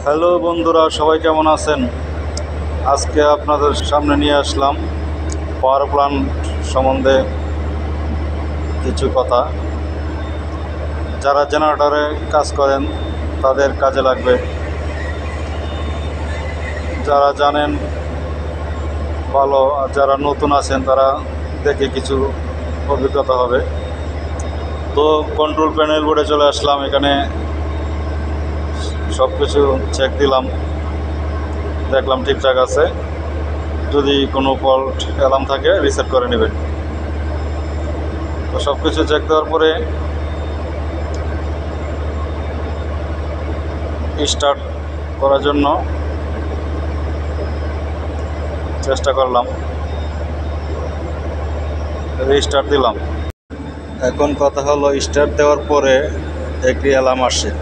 Hello বন্ধুরা, সবাই কেমন আছেন? আজকে আপনাদের সামনে নিয়ে আসলাম পাওয়ার প্ল্যান্ট সম্বন্ধে কিছু কথা। যারা জেনারেটরে কাজ করেন তাদের কাজে লাগবে, যারা জানেন ভালো, আর যারা নতুন আছেন তারা দেখে কিছু অভিজ্ঞতা হবে। তো কন্ট্রোল প্যানেল বোর্ডে চলে আসলাম, এখানে সব কিছু চেক দিলাম, দেখলাম ঠিকঠাক আছে। যদি কোনো ফল্ট অ্যালার্ম থাকে রিসেট করে নেবেন। তো সব কিছু চেক দেওয়ার পরে স্টার্ট করার জন্য চেষ্টা করলাম, রিস্টার্ট দিলাম। এখন কথা হলো, স্টার্ট দেওয়ার পরে একটি অ্যালার্ম আসে।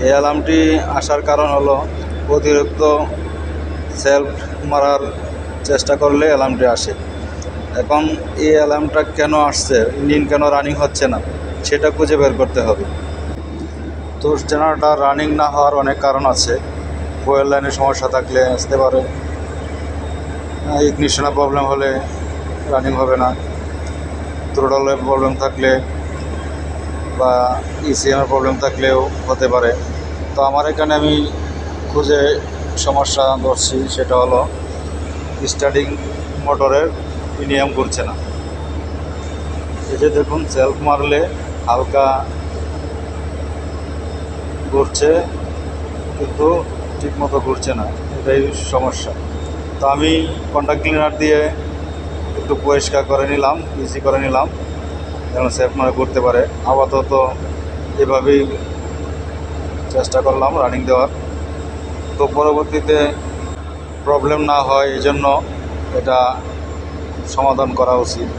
এই অ্যালার্মটি আসার কারণ হলো অতিরিক্ত সেলফ মারার চেষ্টা করলে অ্যালার্মটি আসে। এখন এই অ্যালার্মটা কেন আসছে, ইঞ্জিন কেন রানিং হচ্ছে না, সেটা খুঁজে বের করতে হবে। তো জেনারেটর রানিং না হওয়ার অনেক কারণ আছে। কোয়েল লাইনের সমস্যা থাকলে আসতে পারে, ইগনিশনের প্রবলেম হলে রানিং হবে না, থ্রোটলের প্রবলেম থাকলে বা ইসিএমের প্রবলেম থাকলেও হতে পারে। তো আমার এখানে আমি খুঁজে সমস্যা ধরছি, সেটা হলো স্টার্টিং মোটরের প্রিমিয়াম ঘুরছে না। এই যে দেখুন, সেলফ মারলে হালকা ঘুরছে কিন্তু ঠিকমতো ঘুরছে না, এটাই সমস্যা। তো আমি কন্ট্যাক্ট ক্লিনার দিয়ে একটু পরিষ্কার করে নিলাম, ইজি করে নিলাম, যেন সেলফ মারে ঘুরতে পারে। আপাতত এভাবেই চেষ্টা করলাম রানিং দেওয়ার। তো পরবর্তীতে প্রবলেম না হয় এই জন্য এটা সমাধান করা উচিত।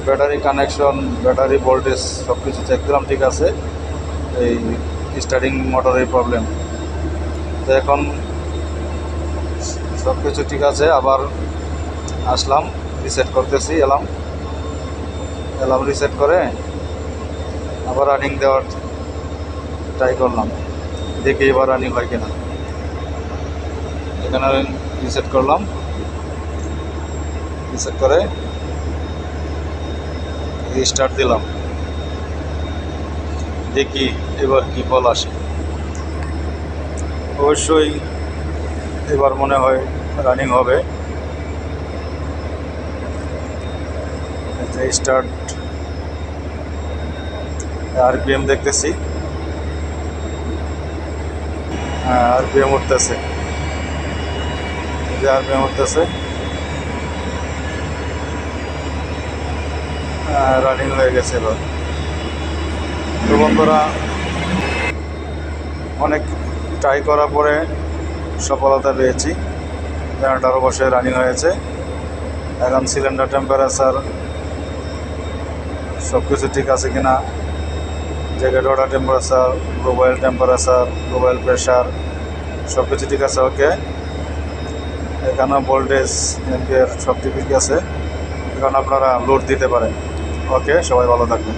ব্যাটারি কানেকশন, ব্যাটারি ভোল্টেজ সব কিছু চেক দিলাম, ঠিক আছে। এই স্টার্টিং মোটরের প্রবলেম। তো এখন সব কিছু ঠিক আছে, আবার আসলাম, রিসেট করতেছি। অ্যালার্ম রিসেট করে আবার রানিং দেওয়ার ট্রাই করলাম, দেখি এবার রানিং হয় কিনা। এখানে রিসেট করলাম, রিসেট করে রিস্টার্ট দিলাম, দেখি এবার কি ফল আসে। অবশ্যই এবার মনে হয় রানিং হবে। স্টার্ট আরপিএম দেখতেছি, আরপিএম উঠতেছে, আরপিএম উঠতেছে, রানিং হয়ে গেছে এবার। তো বন্ধুরা, অনেক ট্রাই করার পরে সফলতা পেয়েছি, জেনারেটর অবশ্যই রানিং হয়েছে। এখন সিলিন্ডার টেম্পারেচার সব কিছু ঠিক আছে কিনা, jacket water temperature, global temperature, global pressure সব কিছু ঠিক আছে। ওকে, এখানে ভোল্টেজ, এম্পিয়ার সব ঠিক আছে। এখন আপনারা লোড দিতে পারেন। ওকে, সবাই ভালো থাকবেন।